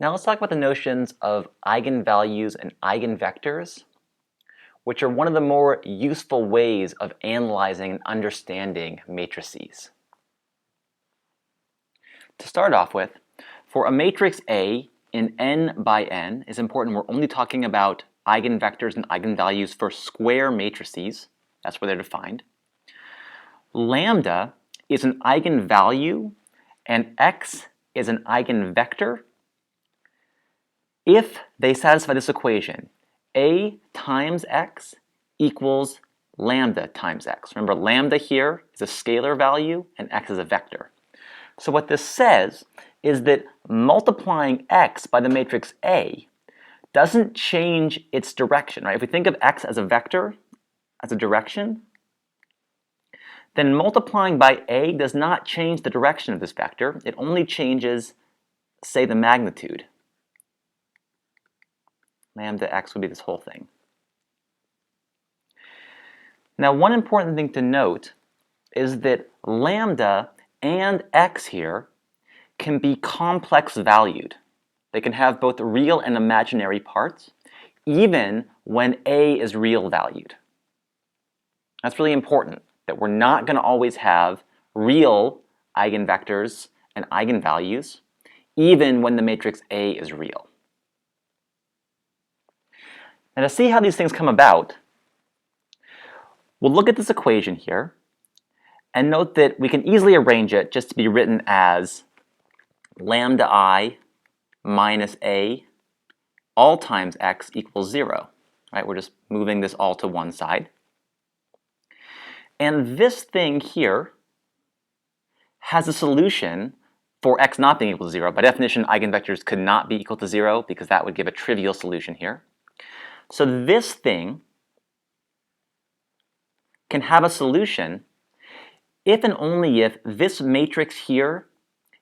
Now let's talk about the notions of eigenvalues and eigenvectors, which are one of the more useful ways of analyzing and understanding matrices. To start off with, for a matrix A in n by n, it's important we're only talking about eigenvectors and eigenvalues for square matrices. That's where they're defined. Lambda is an eigenvalue and x is an eigenvector if they satisfy this equation, a times x equals lambda times x. Remember, lambda here is a scalar value and x is a vector. So what this says is that multiplying x by the matrix A doesn't change its direction, right? If we think of x as a vector, as a direction, then multiplying by A does not change the direction of this vector. It only changes, say, the magnitude. Lambda x would be this whole thing. Now, one important thing to note is that lambda and x here can be complex valued. They can have both real and imaginary parts, even when A is real valued. That's really important, that we're not going to always have real eigenvectors and eigenvalues, even when the matrix A is real. Now, to see how these things come about, we'll look at this equation here and note that we can easily arrange it just to be written as lambda I minus A all times x equals 0. Right? We're just moving this all to one side. And this thing here has a solution for x not being equal to 0. By definition, eigenvectors could not be equal to 0 because that would give a trivial solution here. So this thing can have a solution if and only if this matrix here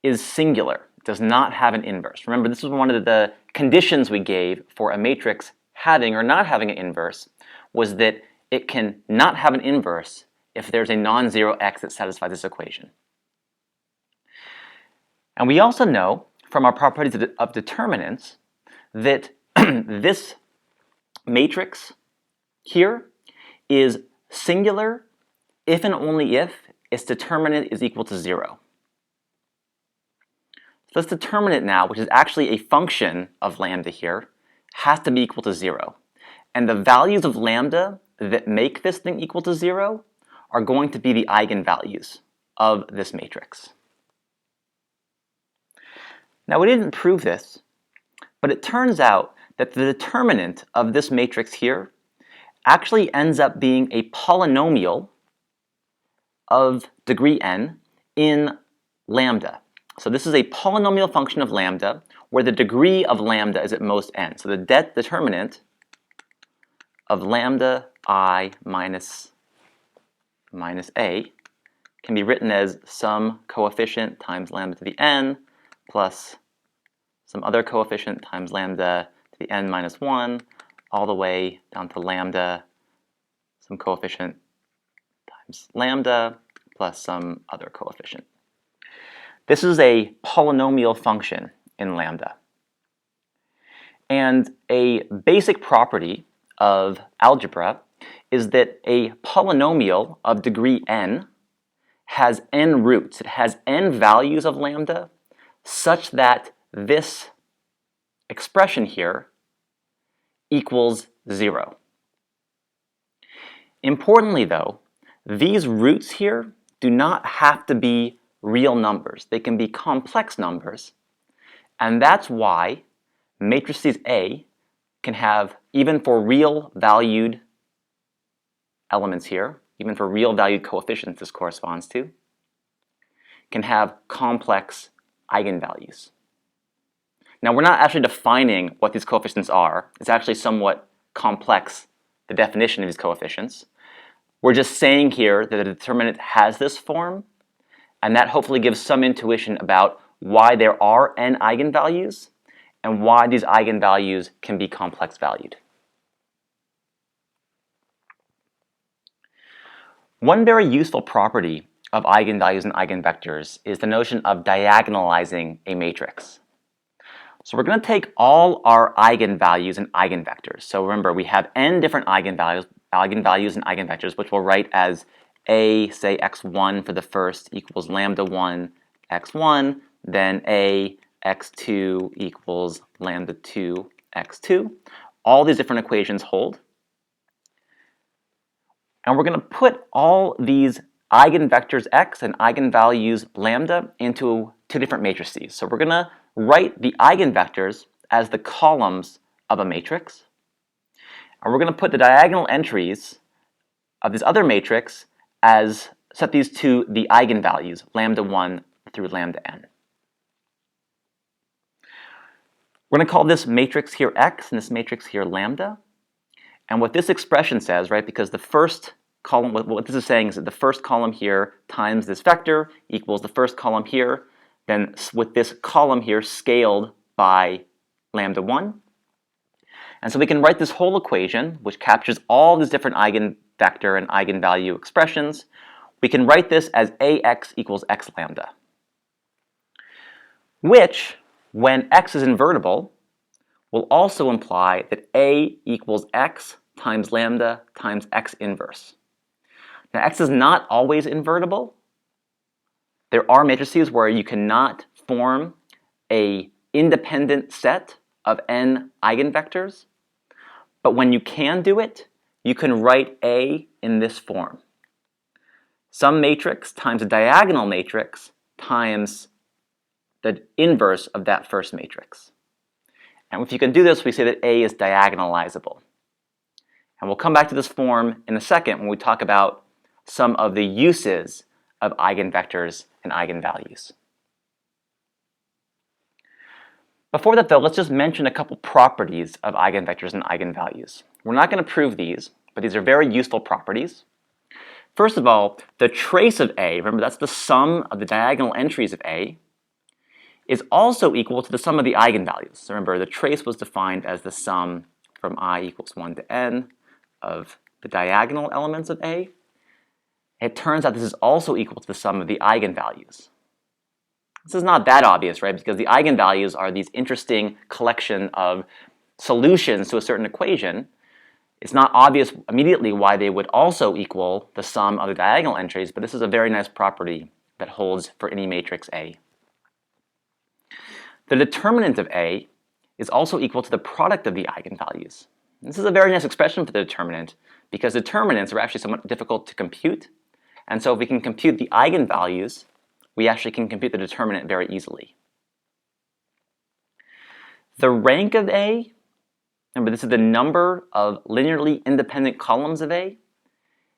is singular, does not have an inverse. Remember, this was one of the conditions we gave for a matrix having or not having an inverse, was that it can not have an inverse if there's a non-zero x that satisfies this equation. And we also know from our properties of determinants that this matrix here is singular if and only if its determinant is equal to 0. So this determinant now, which is actually a function of lambda here, has to be equal to 0. And the values of lambda that make this thing equal to 0 are going to be the eigenvalues of this matrix. Now, we didn't prove this, but it turns out that the determinant of this matrix here actually ends up being a polynomial of degree n in lambda. So this is a polynomial function of lambda where the degree of lambda is at most n. So the determinant of lambda I minus a can be written as some coefficient times lambda to the n plus some other coefficient times lambda to the n minus 1 all the way down to lambda, some coefficient times lambda plus some other coefficient. This is a polynomial function in lambda. And a basic property of algebra is that a polynomial of degree n has n roots. It has n values of lambda such that this expression here equals 0. Importantly, though, these roots here do not have to be real numbers. They can be complex numbers, and that's why matrices A can have, even for real valued elements here, even for real valued coefficients this corresponds to, can have complex eigenvalues. Now, we're not actually defining what these coefficients are. It's actually somewhat complex, the definition of these coefficients. We're just saying here that the determinant has this form, and that hopefully gives some intuition about why there are n eigenvalues and why these eigenvalues can be complex valued. One very useful property of eigenvalues and eigenvectors is the notion of diagonalizing a matrix. So we're going to take all our eigenvalues and eigenvectors. So remember, we have n different eigenvalues and eigenvectors, which we'll write as a, say, x1 for the first equals lambda 1 x1, then a x2 equals lambda 2 x2. All these different equations hold. And we're going to put all these eigenvectors x and eigenvalues lambda into two different matrices. So we're going to write the eigenvectors as the columns of a matrix. And we're going to put the diagonal entries of this other matrix as, set these to the eigenvalues, lambda 1 through lambda n. We're going to call this matrix here x and this matrix here lambda. And what this expression says, right, because the first column, what this is saying is that the first column here times this vector equals the first column here, then with this column here scaled by lambda 1. And so we can write this whole equation, which captures all these different eigenvector and eigenvalue expressions. We can write this as ax equals x lambda, which, when x is invertible, will also imply that a equals x times lambda times x inverse. Now, x is not always invertible. There are matrices where you cannot form an independent set of n eigenvectors. But when you can do it, you can write A in this form. Some matrix times a diagonal matrix times the inverse of that first matrix. And if you can do this, we say that A is diagonalizable. And we'll come back to this form in a second when we talk about some of the uses of eigenvectors and eigenvalues. Before that, though, let's just mention a couple properties of eigenvectors and eigenvalues. We're not going to prove these, but these are very useful properties. First of all, the trace of A, remember that's the sum of the diagonal entries of A, is also equal to the sum of the eigenvalues. So remember, the trace was defined as the sum from I equals 1 to n of the diagonal elements of A. It turns out this is also equal to the sum of the eigenvalues. This is not that obvious, right? Because the eigenvalues are these interesting collection of solutions to a certain equation. It's not obvious immediately why they would also equal the sum of the diagonal entries, but this is a very nice property that holds for any matrix A. The determinant of A is also equal to the product of the eigenvalues. This is a very nice expression for the determinant because determinants are actually somewhat difficult to compute. And so if we can compute the eigenvalues, we actually can compute the determinant very easily. The rank of A, remember this is the number of linearly independent columns of A,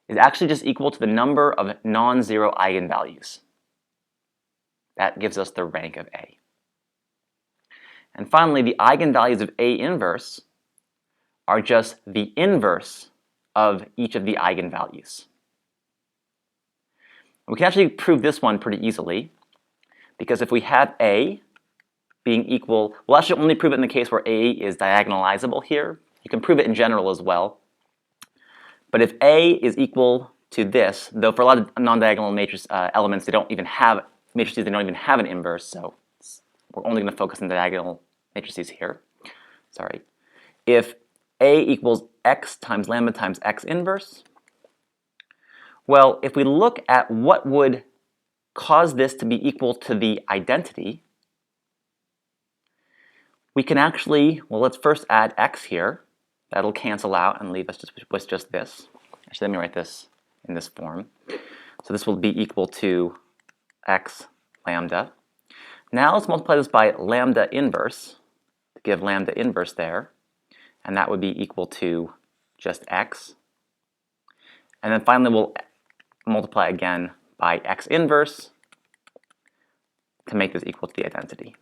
is actually just equal to the number of non-zero eigenvalues. That gives us the rank of A. And finally, the eigenvalues of A inverse are just the inverse of each of the eigenvalues. We can actually prove this one pretty easily, because if we have A being equal, we'll actually only prove it in the case where A is diagonalizable here. You can prove it in general as well. But if A is equal to this, though for a lot of non-diagonal matrix elements, they don't even have matrices, they don't even have an inverse, so we're only going to focus on diagonal matrices here. Sorry. If A equals x times lambda times x inverse, well, if we look at what would cause this to be equal to the identity, we can actually, well, let's first add x here. That'll cancel out and leave us with just this. Actually, let me write this in this form. So this will be equal to x lambda. Now let's multiply this by lambda inverse to give lambda inverse there. And that would be equal to just x. And then finally, we'll multiply again by x inverse to make this equal to the identity.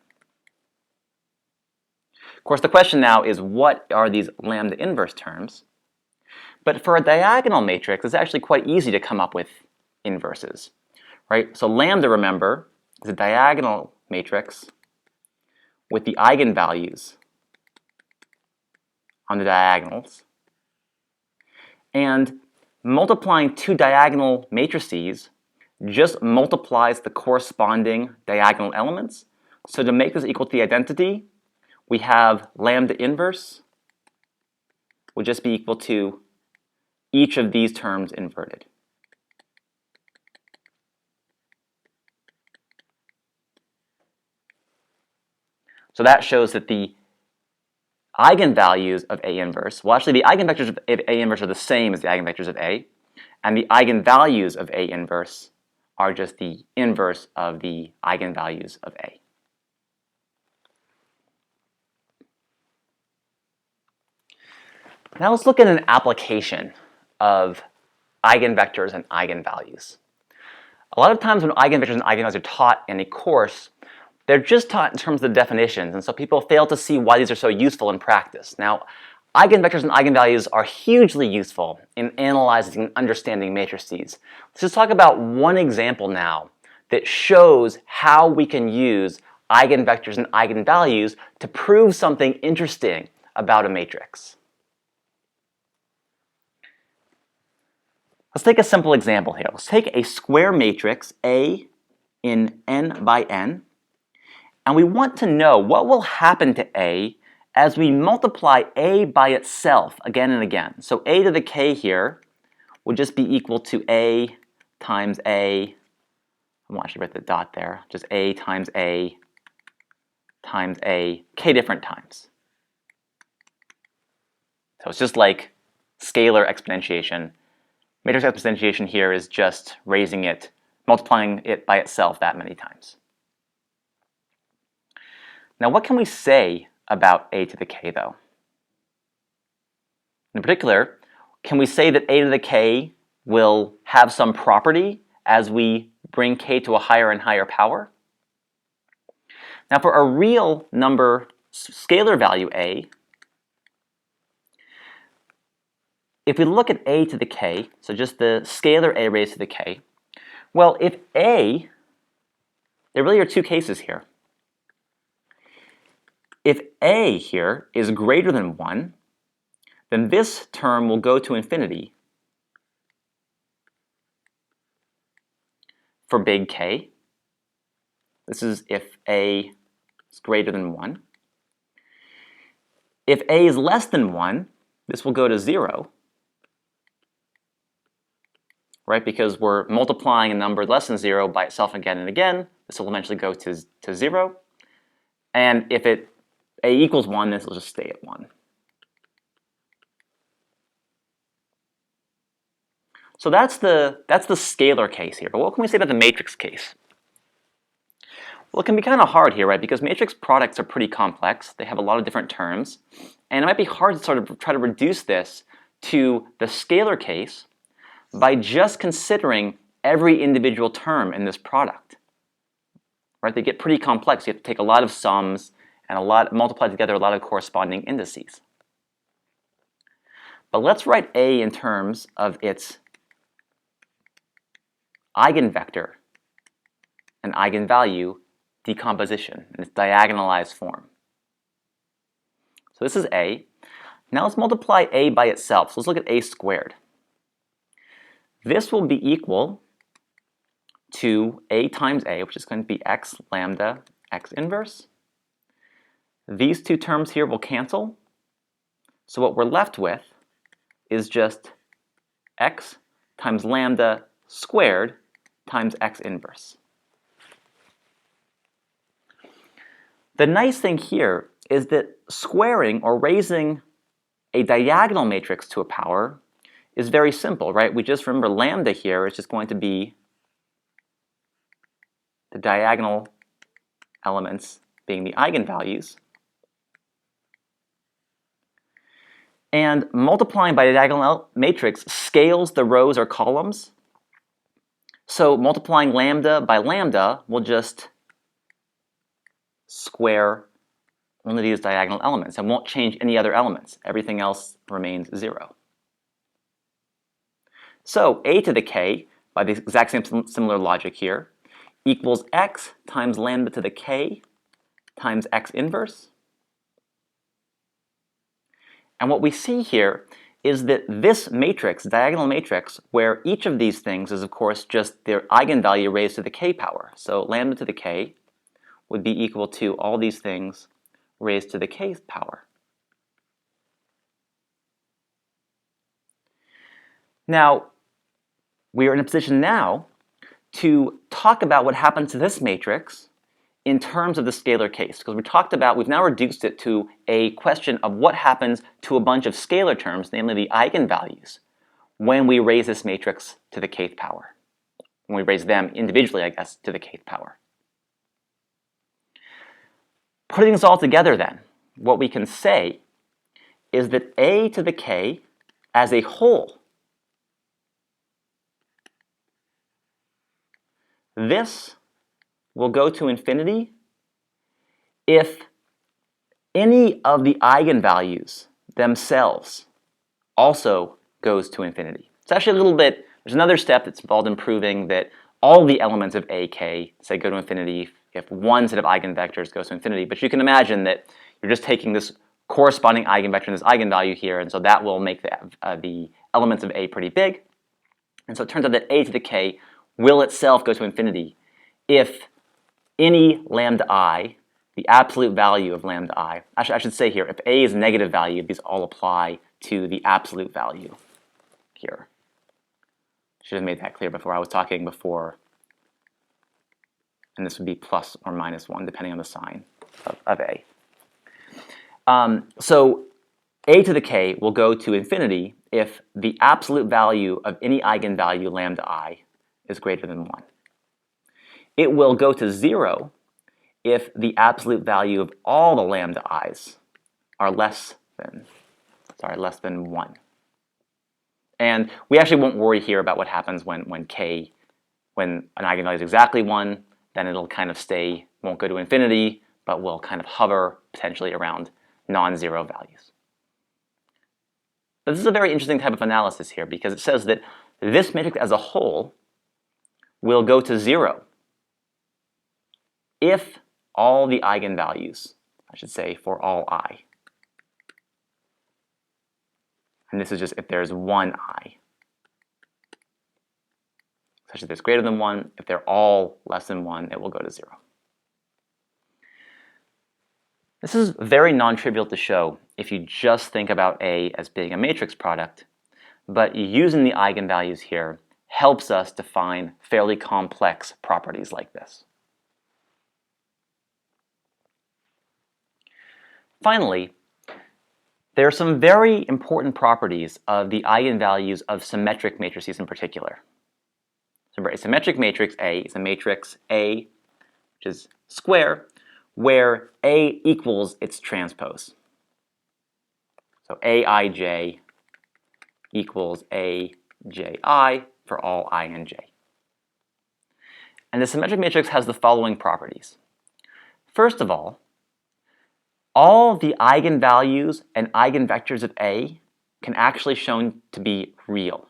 Of course, the question now is, what are these lambda inverse terms? But for a diagonal matrix, it's actually quite easy to come up with inverses, right? So lambda, remember, is a diagonal matrix with the eigenvalues on the diagonals. And multiplying two diagonal matrices just multiplies the corresponding diagonal elements. So to make this equal to the identity, we have lambda inverse would just be equal to each of these terms inverted. So that shows that the eigenvalues of A inverse, well actually the eigenvectors of A inverse are the same as the eigenvectors of A, and the eigenvalues of A inverse are just the inverse of the eigenvalues of A. Now let's look at an application of eigenvectors and eigenvalues. A lot of times when eigenvectors and eigenvalues are taught in a course, they're just taught in terms of the definitions, and so people fail to see why these are so useful in practice. Now, eigenvectors and eigenvalues are hugely useful in analyzing and understanding matrices. Let's just talk about one example now that shows how we can use eigenvectors and eigenvalues to prove something interesting about a matrix. Let's take a simple example here. Let's take a square matrix A in n by n, and we want to know what will happen to A as we multiply A by itself again and again. So A to the k here would just be equal to A times A, I won't actually write the dot there, just A times A times A, k different times. So it's just like scalar exponentiation. Matrix exponentiation here is just raising it, multiplying it by itself that many times. Now what can we say about A to the k though? In particular, can we say that A to the k will have some property as we bring k to a higher and higher power? Now for a real number scalar value A, if we look at A to the k, so just the scalar A raised to the k, well, if A, there really are two cases here. If A here is greater than 1, then this term will go to infinity for big K. This is if A is greater than 1. If A is less than 1, this will go to 0. Right, because we're multiplying a number less than 0 by itself again and again. This will eventually go to 0. And if A equals 1, this will just stay at 1. So that's the scalar case here. But what can we say about the matrix case? Well, it can be kind of hard here, right? Because matrix products are pretty complex. They have a lot of different terms. And it might be hard to sort of try to reduce this to the scalar case by just considering every individual term in this product. Right? They get pretty complex. You have to take a lot of sums and multiply together a lot of corresponding indices. But let's write A in terms of its eigenvector and eigenvalue decomposition in its diagonalized form. So this is A. Now let's multiply A by itself. So let's look at A squared. This will be equal to A times A, which is going to be x lambda x inverse. These two terms here will cancel. So what we're left with is just x times lambda squared times x inverse. The nice thing here is that squaring or raising a diagonal matrix to a power is very simple, right? We just remember lambda here is just going to be the diagonal elements being the eigenvalues. And multiplying by a diagonal matrix scales the rows or columns. So multiplying lambda by lambda will just square one of these diagonal elements and won't change any other elements. Everything else remains 0. So A to the k, by the exact same similar logic here, equals x times lambda to the k times x inverse. And what we see here is that this matrix, diagonal matrix, where each of these things is of course just their eigenvalue raised to the k power. So lambda to the k would be equal to all these things raised to the kth power. Now, we are in a position now to talk about what happens to this matrix in terms of the scalar case, because we've now reduced it to a question of what happens to a bunch of scalar terms, namely the eigenvalues, when we raise this matrix to the kth power. When we raise them individually, I guess, to the kth power. Putting this all together then, what we can say is that a to the k as a whole, this will go to infinity if any of the eigenvalues themselves also goes to infinity. It's actually a little bit, there's another step that's involved in proving that all the elements of a, k, say, go to infinity if one set of eigenvectors goes to infinity. But you can imagine that you're just taking this corresponding eigenvector and this eigenvalue here, and so that will make the elements of a pretty big. And so it turns out that a to the k will itself go to infinity if any lambda I, the absolute value of lambda I, actually I should say here, if a is a negative value, these all apply to the absolute value here. Should have made that clear before. I was talking before, and this would be plus or minus 1 depending on the sign of a. So a to the k will go to infinity if the absolute value of any eigenvalue lambda I is greater than 1. It will go to 0 if the absolute value of all the lambda i's are less than 1. And we actually won't worry here about what happens when an eigenvalue is exactly 1, then it'll kind of stay, won't go to infinity, but will kind of hover potentially around non-zero values. But this is a very interesting type of analysis here because it says that this matrix as a whole will go to 0 if all the eigenvalues, I should say for all I, and this is just if there's one I, such that it's greater than 1. If they're all less than 1, it will go to 0. This is very non-trivial to show if you just think about A as being a matrix product, but using the eigenvalues here helps us define fairly complex properties like this. Finally, there are some very important properties of the eigenvalues of symmetric matrices in particular. So a symmetric matrix A is a matrix A, which is square, where A equals its transpose. So Aij equals Aj for all I and j. And the symmetric matrix has the following properties. First of all the eigenvalues and eigenvectors of A can actually shown to be real.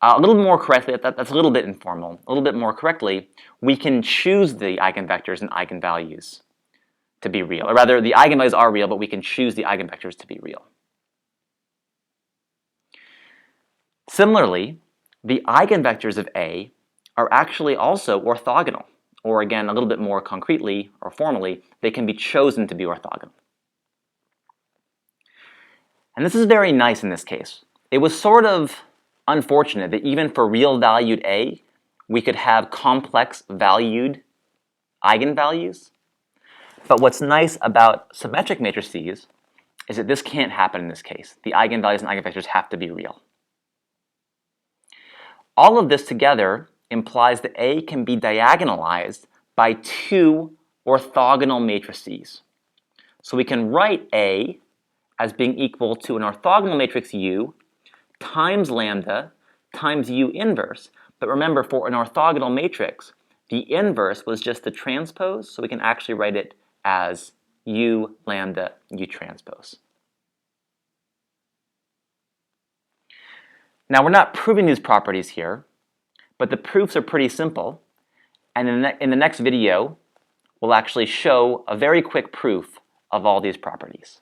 A little more correctly, that's a little bit informal. A little bit more correctly, we can choose the eigenvectors and eigenvalues to be real. Or rather, the eigenvalues are real, but we can choose the eigenvectors to be real. Similarly, the eigenvectors of A are actually also orthogonal. Or again, a little bit more concretely or formally, they can be chosen to be orthogonal. And this is very nice in this case. It was sort of unfortunate that even for real valued A, we could have complex valued eigenvalues. But what's nice about symmetric matrices is that this can't happen in this case. The eigenvalues and eigenvectors have to be real. All of this together implies that A can be diagonalized by two orthogonal matrices. So we can write A as being equal to an orthogonal matrix U times lambda times U inverse. But remember, for an orthogonal matrix, the inverse was just the transpose, so we can actually write it as U lambda U transpose. Now, we're not proving these properties here, but the proofs are pretty simple. And in the next video, we'll actually show a very quick proof of all these properties.